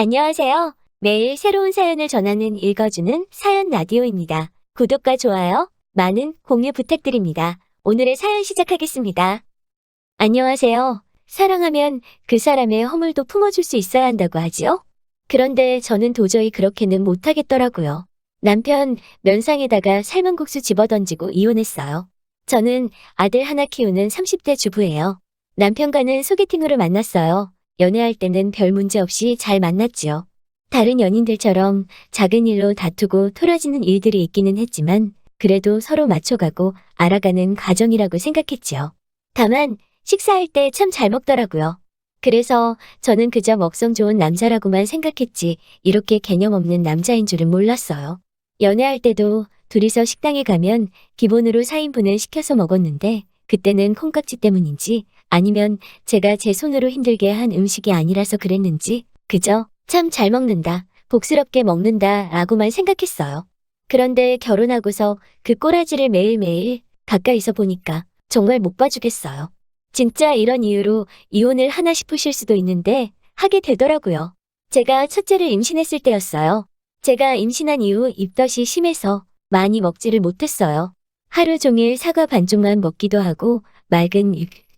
안녕하세요. 매일 새로운 사연을 전하는 읽어주는 사연 라디오입니다. 구독과 좋아요, 많은 공유 부탁드립니다. 오늘의 사연 시작하겠습니다. 안녕하세요. 사랑하면 그 사람의 허물도 품어줄 수 있어야 한다고 하지요? 그런데 저는 도저히 그렇게는 못하겠더라고요. 남편 면상에다가 삶은 국수 집어던지고 이혼했어요. 저는 아들 하나 키우는 30대 주부예요. 남편과는 소개팅으로 만났어요. 연애할 때는 별 문제 없이 잘 만났지요. 다른 연인들처럼 작은 일로 다투고 토라지는 일들이 있기는 했지만 그래도 서로 맞춰가고 알아가는 과정이라고 생각했지요. 다만 식사할 때 참 잘 먹더라고요. 그래서 저는 그저 먹성 좋은 남자라고만 생각했지 이렇게 개념 없는 남자인 줄은 몰랐어요. 연애할 때도 둘이서 식당에 가면 기본으로 4인분을 시켜서 먹었는데 그때는 콩깍지 때문인지 아니면 제가 제 손으로 힘들게 한 음식이 아니라서 그랬는지 그저 참 잘 먹는다, 복스럽게 먹는다 라고만 생각했어요. 그런데 결혼하고서 그 꼬라지를 매일매일 가까이서 보니까 정말 못 봐주겠어요. 진짜 이런 이유로 이혼을 하나 싶으실 수도 있는데 하게 되더라고요. 제가 첫째를 임신했을 때였어요. 제가 임신한 이후 입덧이 심해서 많이 먹지를 못했어요. 하루 종일 사과 반쪽만 먹기도 하고 맑은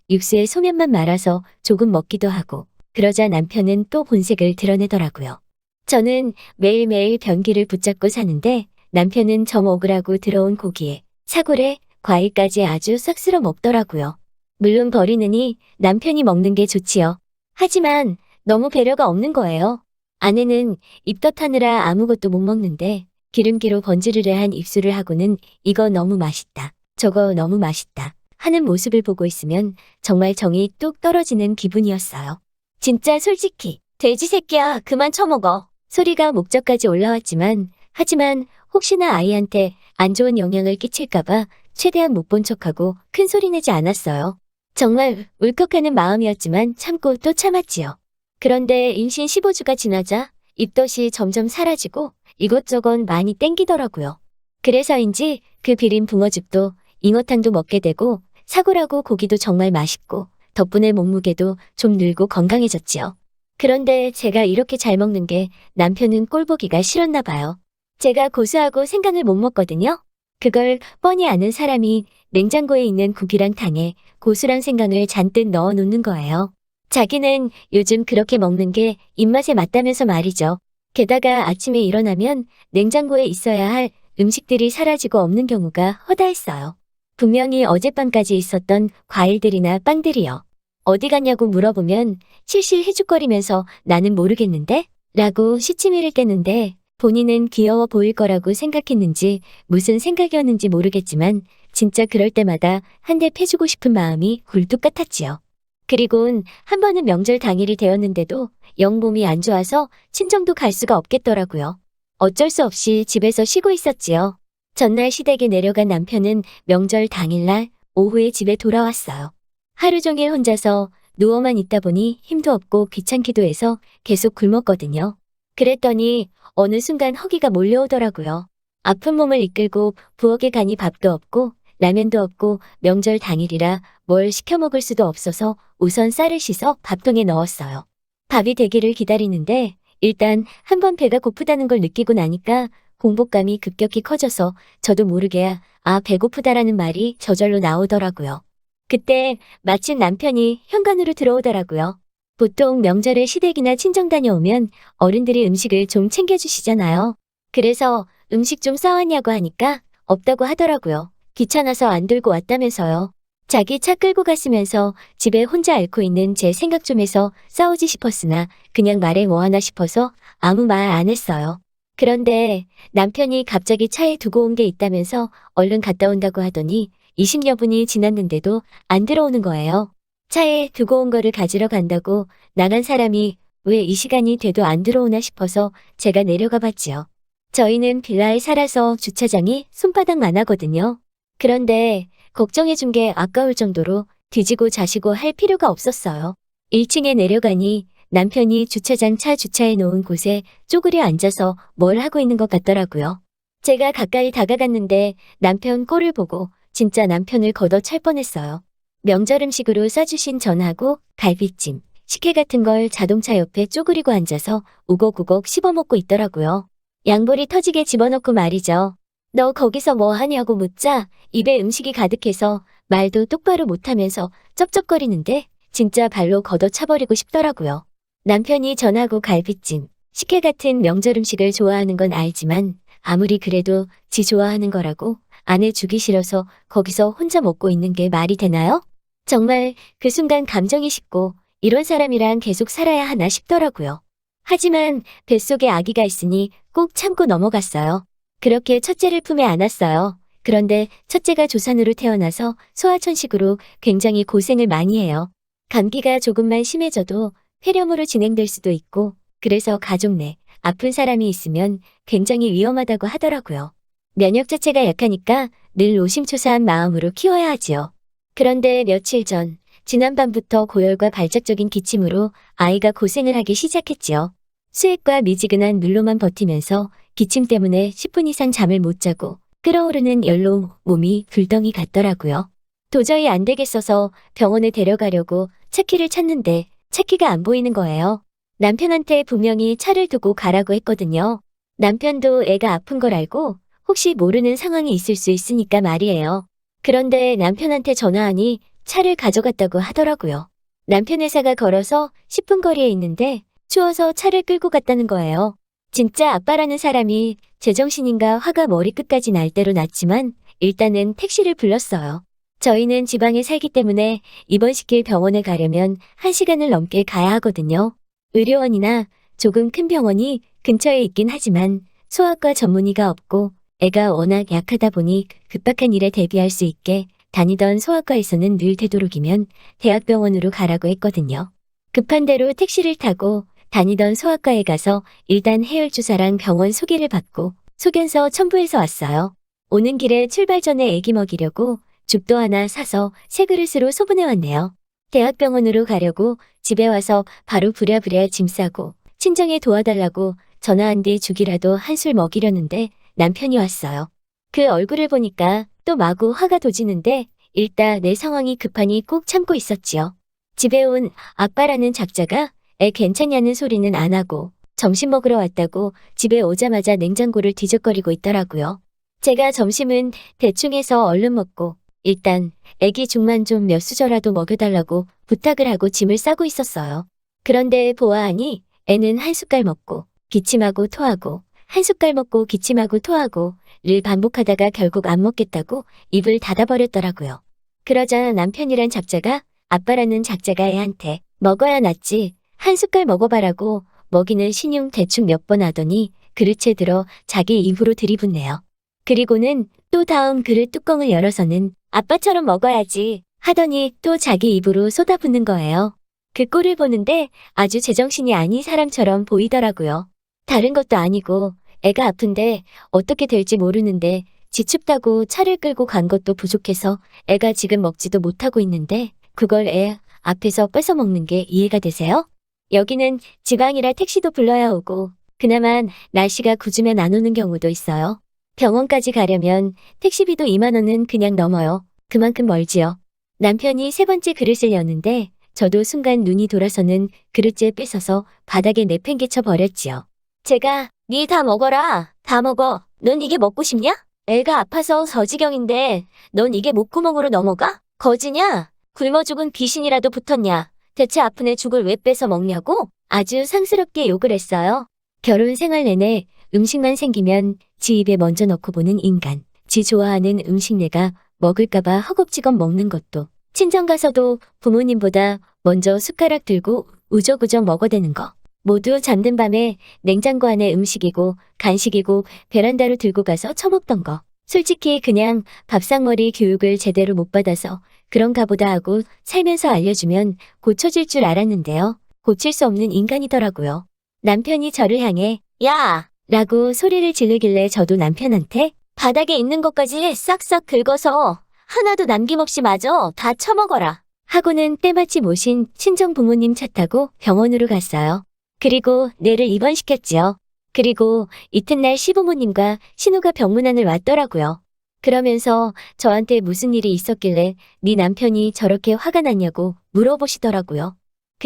육수에 소면만 말아서 조금 먹기도 하고 그러자 남편은 또 본색을 드러내더라고요. 저는 매일매일 변기를 붙잡고 사는데 남편은 저 먹으라고 들어온 고기에 사골에 과일까지 아주 싹 쓸어 먹더라고요. 물론 버리느니 남편이 먹는 게 좋지요. 하지만 너무 배려가 없는 거예요. 아내는 입덧하느라 아무것도 못 먹는데 기름기로 번지르르한 입술을 하고는 이거 너무 맛있다, 저거 너무 맛있다 하는 모습을 보고 있으면 정말 정이 뚝 떨어지는 기분이었어요. 진짜 솔직히 돼지 새끼야 그만 처먹어 소리가 목젖까지 올라왔지만 하지만 혹시나 아이한테 안 좋은 영향을 끼칠까봐 최대한 못 본 척하고 큰 소리 내지 않았어요. 정말 울컥하는 마음이었지만 참고 또 참았지요. 그런데 임신 15주가 지나자 입덧이 점점 사라지고 이것저것 많이 땡기더라고요. 그래서인지 그 비린 붕어죽도 잉어탕도 먹게 되고 사골하고 고기도 정말 맛있고 덕분에 몸무게도 좀 늘고 건강해졌지요. 그런데 제가 이렇게 잘 먹는 게 남편은 꼴보기가 싫었나 봐요. 제가 고수하고 생강을 못 먹거든요. 그걸 뻔히 아는 사람이 냉장고에 있는 국이랑 탕에 고수랑 생강을 잔뜩 넣어 놓는 거예요. 자기는 요즘 그렇게 먹는 게 입맛에 맞다면서 말이죠. 게다가 아침에 일어나면 냉장고에 있어야 할 음식들이 사라지고 없는 경우가 허다했어요. 분명히 어젯밤까지 있었던 과일들이나 빵들이요. 어디 갔냐고 물어보면 실실 해죽거리면서 나는 모르겠는데? 라고 시치미를 떼는데 본인은 귀여워 보일 거라고 생각했는지 무슨 생각이었는지 모르겠지만 진짜 그럴 때마다 한 대 패주고 싶은 마음이 굴뚝 같았지요. 그리곤 한 번은 명절 당일이 되었는데도 영 몸이 안 좋아서 친정도 갈 수가 없겠더라고요. 어쩔 수 없이 집에서 쉬고 있었지요. 전날 시댁에 내려간 남편은 명절 당일날 오후에 집에 돌아왔어요. 하루 종일 혼자서 누워만 있다 보니 힘도 없고 귀찮기도 해서 계속 굶었거든요. 그랬더니 어느 순간 허기가 몰려오더라고요. 아픈 몸을 이끌고 부엌에 가니 밥도 없고 라면도 없고 명절 당일이라 뭘 시켜 먹을 수도 없어서 우선 쌀을 씻어 밥통에 넣었어요. 밥이 되기를 기다리는데 일단 한번 배가 고프다는 걸 느끼고 나니까 공복감이 급격히 커져서 저도 모르게 배고프다라는 말이 저절로 나오더라고요. 그때 마침 남편이 현관으로 들어오더라고요. 보통 명절에 시댁이나 친정 다녀오면 어른들이 음식을 좀 챙겨주시잖아요. 그래서 음식 좀 싸왔냐고 하니까 없다고 하더라고요. 귀찮아서 안 들고 왔다면서요. 자기 차 끌고 갔으면서 집에 혼자 앓고 있는 제 생각 좀 해서 싸우지 싶었으나 그냥 말해 뭐하나 싶어서 아무 말 안 했어요. 그런데 남편이 갑자기 차에 두고 온 게 있다면서 얼른 갔다 온다고 하더니 20여 분이 지났는데도 안 들어오는 거예요. 차에 두고 온 거를 가지러 간다고 나간 사람이 왜 이 시간이 돼도 안 들어오나 싶어서 제가 내려가 봤지요. 저희는 빌라에 살아서 주차장이 손바닥만 하거든요. 그런데 걱정해 준 게 아까울 정도로 뒤지고 자시고 할 필요가 없었어요. 1층에 내려가니 남편이 주차장 차 주차해 놓은 곳에 쪼그려 앉아서 뭘 하고 있는 것 같더라고요. 제가 가까이 다가갔는데 남편 꼴을 보고 진짜 남편을 걷어찰 뻔했어요. 명절 음식으로 싸주신 전하고 갈비찜, 식혜 같은 걸 자동차 옆에 쪼그리고 앉아서 우걱우걱 씹어먹고 있더라고요. 양볼이 터지게 집어넣고 말이죠. 너 거기서 뭐 하냐고 묻자 입에 음식이 가득해서 말도 똑바로 못하면서 쩝쩝거리는데 진짜 발로 걷어차버리고 싶더라고요. 남편이 전하고 갈비찜, 식혜 같은 명절 음식을 좋아하는 건 알지만 아무리 그래도 지 좋아하는 거라고 아내 주기 싫어서 거기서 혼자 먹고 있는 게 말이 되나요? 정말 그 순간 감정이 식고 이런 사람이랑 계속 살아야 하나 싶더라고요. 하지만 뱃속에 아기가 있으니 꼭 참고 넘어갔어요. 그렇게 첫째를 품에 안았어요. 그런데 첫째가 조산으로 태어나서 소아천식으로 굉장히 고생을 많이 해요. 감기가 조금만 심해져도 폐렴으로 진행될 수도 있고 그래서 가족 내 아픈 사람이 있으면 굉장히 위험하다고 하더라고요. 면역 자체가 약하니까 늘 노심초사한 마음으로 키워야 하지요. 그런데 며칠 전 지난밤부터 고열과 발작적인 기침으로 아이가 고생을 하기 시작했지요. 수액과 미지근한 물로만 버티면서 기침 때문에 10분 이상 잠을 못 자고 끓어오르는 열로 몸이 불덩이 같더라고요. 도저히 안 되겠어서 병원에 데려가려고 차키를 찾는데 차키가 안 보이는 거예요. 남편한테 분명히 차를 두고 가라고 했거든요. 남편도 애가 아픈 걸 알고 혹시 모르는 상황이 있을 수 있으니까 말이에요. 그런데 남편한테 전화하니 차를 가져갔다고 하더라고요. 남편 회사가 걸어서 10분 거리에 있는데 추워서 차를 끌고 갔다는 거예요. 진짜 아빠라는 사람이 제정신인가 화가 머리끝까지 날 대로 났지만 일단은 택시를 불렀어요. 저희는 지방에 살기 때문에 입원시킬 병원에 가려면 1시간을 넘게 가야 하거든요. 의료원이나 조금 큰 병원이 근처에 있긴 하지만 소아과 전문의가 없고 애가 워낙 약하다 보니 급박한 일에 대비할 수 있게 다니던 소아과에서는 늘 되도록이면 대학병원으로 가라고 했거든요. 급한 대로 택시를 타고 다니던 소아과에 가서 일단 해열주사랑 병원 소개를 받고 소견서 첨부해서 왔어요. 오는 길에 출발 전에 애기 먹이려고 죽도 하나 사서 새 그릇으로 소분해 왔네요. 대학병원으로 가려고 집에 와서 바로 부랴부랴 짐 싸고 친정에 도와달라고 전화한 뒤 죽이라도 한술 먹이려는데 남편이 왔어요. 그 얼굴을 보니까 또 마구 화가 도지는데 일단 내 상황이 급하니 꼭 참고 있었지요. 집에 온 아빠라는 작자가 애 괜찮냐는 소리는 안 하고 점심 먹으러 왔다고 집에 오자마자 냉장고를 뒤적거리고 있더라고요. 제가 점심은 대충 해서 얼른 먹고 일단 애기 죽만 좀 몇 수저라도 먹여달라고 부탁을 하고 짐을 싸고 있었어요. 그런데 보아하니 애는 한 숟갈 먹고 기침하고 토하고 한 숟갈 먹고 기침하고 토하고 를 반복하다가 결국 안 먹겠다고 입을 닫아버렸더라고요. 그러자 남편이란 작자가 아빠라는 작자가 애한테 먹어야 낫지 한 숟갈 먹어봐라고 먹이는 신용 대충 몇 번 하더니 그릇에 들어 자기 입으로 들이붓네요. 그리고는 또 다음 그릇 뚜껑을 열어서는 아빠처럼 먹어야지 하더니 또 자기 입으로 쏟아붓는 거예요. 그 꼴을 보는데 아주 제정신이 아닌 사람처럼 보이더라고요. 다른 것도 아니고 애가 아픈데 어떻게 될지 모르는데 지 춥다고 차를 끌고 간 것도 부족해서 애가 지금 먹지도 못하고 있는데 그걸 애 앞에서 뺏어 먹는 게 이해가 되세요? 여기는 지방이라 택시도 불러야 오고 그나마 날씨가 궂으면 안 오는 경우도 있어요. 병원까지 가려면 택시비도 2만 원은 그냥 넘어요. 그만큼 멀지요. 남편이 세 번째 그릇을 여는데 저도 순간 눈이 돌아서는 그릇째 뺏어서 바닥에 내팽개쳐 버렸지요. 제가 니 다 먹어라. 다 먹어. 넌 이게 먹고 싶냐? 애가 아파서 저지경인데 넌 이게 목구멍으로 넘어가? 거지냐? 굶어 죽은 귀신이라도 붙었냐? 대체 아픈 애 죽을 왜 뺏어 먹냐고? 아주 상스럽게 욕을 했어요. 결혼 생활 내내 음식만 생기면 지 입에 먼저 넣고 보는 인간. 지 좋아하는 음식 내가 먹을까봐 허겁지겁 먹는 것도. 친정 가서도 부모님보다 먼저 숟가락 들고 우적우적 먹어대는 거. 모두 잠든 밤에 냉장고 안에 음식이고 간식이고 베란다로 들고 가서 처먹던 거. 솔직히 그냥 밥상머리 교육을 제대로 못 받아서 그런가 보다 하고 살면서 알려주면 고쳐질 줄 알았는데요. 고칠 수 없는 인간이더라고요. 남편이 저를 향해 야! 라고 소리를 지르길래 저도 남편한테 바닥에 있는 것까지 싹싹 긁어서 하나도 남김없이 마저 다 처먹어라. 하고는 때마침 오신 친정 부모님 차 타고 병원으로 갔어요. 그리고 뇌를 입원시켰지요. 그리고 이튿날 시부모님과 신우가 병문안을 왔더라고요. 그러면서 저한테 무슨 일이 있었길래 네 남편이 저렇게 화가 났냐고 물어보시더라고요.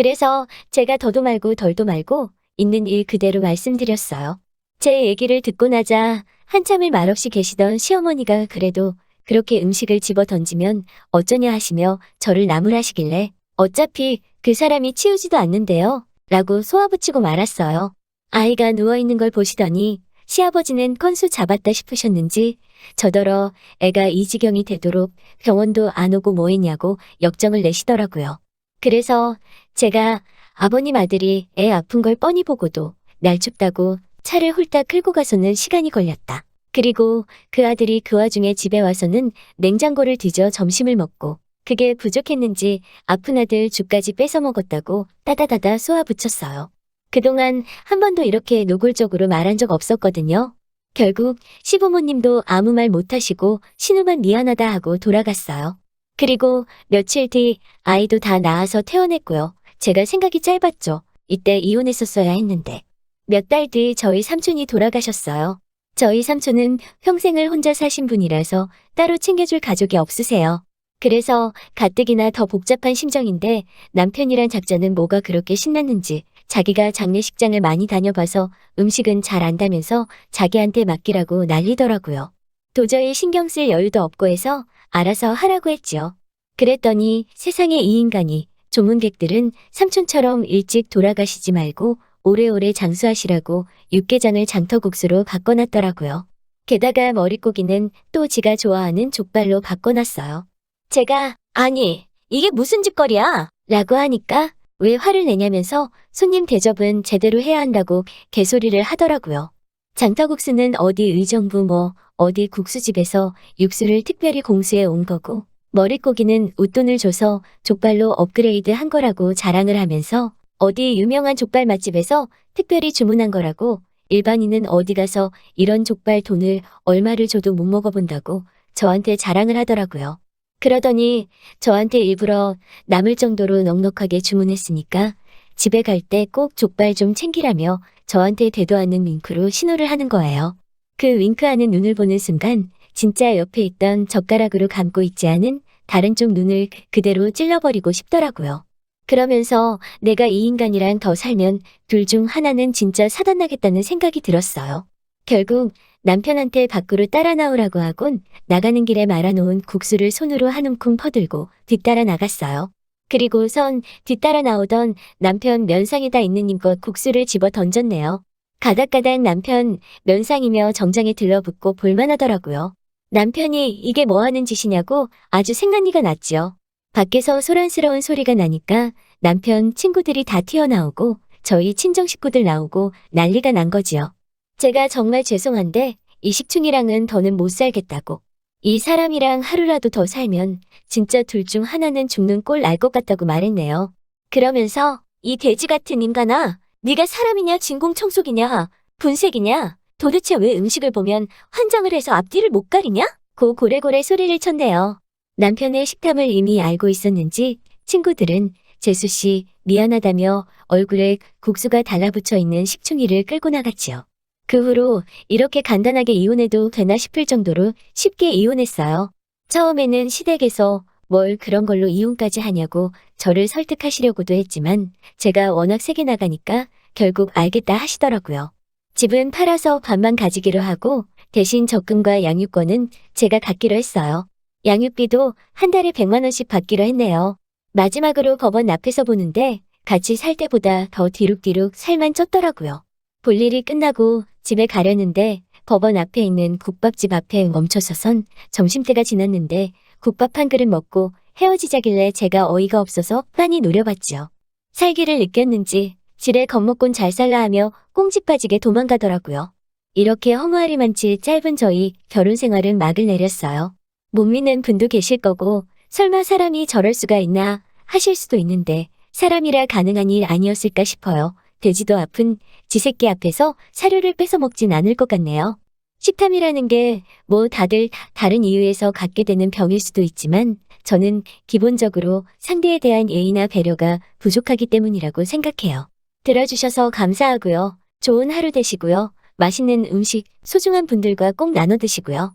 그래서 제가 더도 말고 덜도 말고 있는 일 그대로 말씀드렸어요. 제 얘기를 듣고 나자 한참을 말없이 계시던 시어머니가 그래도 그렇게 음식을 집어 던지면 어쩌냐 하시며 저를 나무라시길래 어차피 그 사람이 치우지도 않는데요. 라고 쏘아붙이고 말았어요. 아이가 누워있는 걸 보시더니 시아버지는 건수 잡았다 싶으셨는지 저더러 애가 이 지경이 되도록 병원도 안 오고 뭐 했냐고 역정을 내시더라고요. 그래서 제가 아버님 아들이 애 아픈 걸 뻔히 보고도 날 춥다고 차를 홀딱 끌고 가서는 시간이 걸렸다. 그리고 그 아들이 그 와중에 집에 와서는 냉장고를 뒤져 점심을 먹고 그게 부족했는지 아픈 아들 죽까지 뺏어 먹었다고 따다다다 쏘아붙였어요. 그동안 한 번도 이렇게 노골적으로 말한 적 없었거든요. 결국 시부모님도 아무 말 못하시고 신우만 미안하다 하고 돌아갔어요. 그리고 며칠 뒤 아이도 다 낳아서 퇴원했고요. 제가 생각이 짧았죠. 이때 이혼했었어야 했는데. 몇 달 뒤 저희 삼촌이 돌아가셨어요. 저희 삼촌은 평생을 혼자 사신 분이라서 따로 챙겨줄 가족이 없으세요. 그래서 가뜩이나 더 복잡한 심정인데 남편이란 작자는 뭐가 그렇게 신났는지 자기가 장례식장을 많이 다녀봐서 음식은 잘 안다면서 자기한테 맡기라고 난리더라고요. 도저히 신경 쓸 여유도 없고 해서 알아서 하라고 했지요. 그랬더니 세상에 이 인간이 조문객들은 삼촌처럼 일찍 돌아가시지 말고 오래오래 장수하시라고 육개장을 장터국수로 바꿔놨더라고요. 게다가 머릿고기는 또 지가 좋아하는 족발로 바꿔놨어요. 제가 아니 이게 무슨 짓거리야? 라고 하니까 왜 화를 내냐면서 손님 대접은 제대로 해야 한다고 개소리를 하더라고요. 장터국수는 어디 의정부 뭐 어디 국수집에서 육수를 특별히 공수해 온 거고 머릿고기는 웃돈을 줘서 족발로 업그레이드 한 거라고 자랑을 하면서 어디 유명한 족발 맛집에서 특별히 주문한 거라고 일반인은 어디 가서 이런 족발 돈을 얼마를 줘도 못 먹어본다고 저한테 자랑을 하더라고요. 그러더니 저한테 일부러 남을 정도로 넉넉하게 주문했으니까 집에 갈 때 꼭 족발 좀 챙기라며 저한테 되도 않는 윙크로 신호를 하는 거예요. 그 윙크하는 눈을 보는 순간 진짜 옆에 있던 젓가락으로 감고 있지 않은 다른 쪽 눈을 그대로 찔러버리고 싶더라고요. 그러면서 내가 이 인간이랑 더 살면 둘 중 하나는 진짜 사단나겠다는 생각이 들었어요. 결국 남편한테 밖으로 따라 나오라고 하곤 나가는 길에 말아놓은 국수를 손으로 한 움큼 퍼들고 뒤따라 나갔어요. 그리고선 뒤따라 나오던 남편 면상에다 있는 힘껏 국수를 집어 던졌네요. 가닥가닥 남편 면상이며 정장에 들러붙고 볼만하더라고요. 남편이 이게 뭐 하는 짓이냐고 아주 생난리가 났지요. 밖에서 소란스러운 소리가 나니까 남편 친구들이 다 튀어나오고 저희 친정 식구들 나오고 난리가 난 거지요. 제가 정말 죄송한데 이 식충이랑은 더는 못 살겠다고. 이 사람이랑 하루라도 더 살면 진짜 둘 중 하나는 죽는 꼴 날 것 같다고 말했네요. 그러면서 이 돼지 같은 인간아, 네가 사람이냐 진공청소기냐 분색이냐 도대체 왜 음식을 보면 환장을 해서 앞뒤를 못 가리냐? 고 고래고래 소리를 쳤네요. 남편의 식탐을 이미 알고 있었는지 친구들은 재수씨 미안하다며 얼굴에 국수가 달라붙어 있는 식충이를 끌고 나갔지요. 그 후로 이렇게 간단하게 이혼해도 되나 싶을 정도로 쉽게 이혼했어요. 처음에는 시댁에서 뭘 그런 걸로 이혼까지 하냐고 저를 설득하시려고도 했지만 제가 워낙 세게 나가니까 결국 알겠다 하시더라고요. 집은 팔아서 반만 가지기로 하고 대신 적금과 양육권은 제가 갖기로 했어요. 양육비도 한 달에 100만 원씩 받기로 했네요. 마지막으로 법원 앞에서 보는데 같이 살 때보다 더 뒤룩뒤룩 살만 쪘더라고요. 볼일이 끝나고 집에 가려는데 법원 앞에 있는 국밥집 앞에 멈춰서선 점심때가 지났는데 국밥 한 그릇 먹고 헤어지자길래 제가 어이가 없어서 빤히 노려봤지요. 살기를 느꼈는지 지레 겁먹곤 잘 살라 하며 꽁지 빠지게 도망가더라고요. 이렇게 허무하리만치 짧은 저희 결혼 생활은 막을 내렸어요. 못 믿는 분도 계실 거고 설마 사람이 저럴 수가 있나 하실 수도 있는데 사람이라 가능한 일 아니었을까 싶어요. 돼지도 아픈 지 새끼 앞에서 사료를 뺏어 먹진 않을 것 같네요. 식탐이라는 게 뭐 다들 다른 이유에서 갖게 되는 병일 수도 있지만 저는 기본적으로 상대에 대한 예의나 배려가 부족하기 때문이라고 생각해요. 들어주셔서 감사하고요. 좋은 하루 되시고요. 맛있는 음식 소중한 분들과 꼭 나눠 드시고요.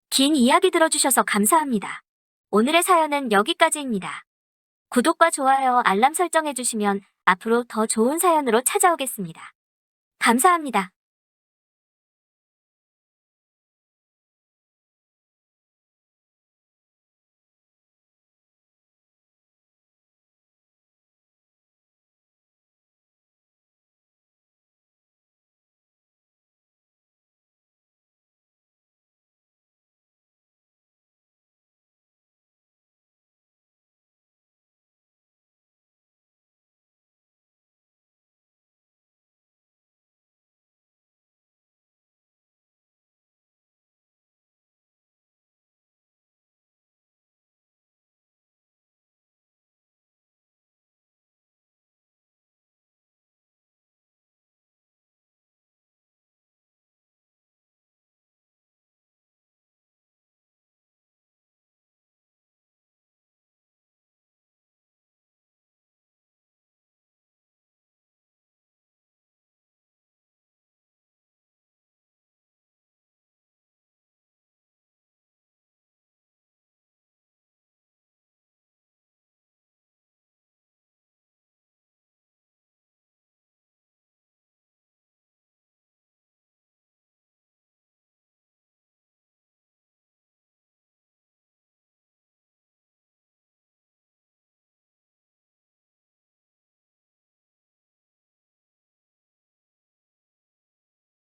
긴 이야기 들어주셔서 감사합니다. 오늘의 사연은 여기까지입니다. 구독과 좋아요, 알람 설정해주시면 앞으로 더 좋은 사연으로 찾아오겠습니다. 감사합니다.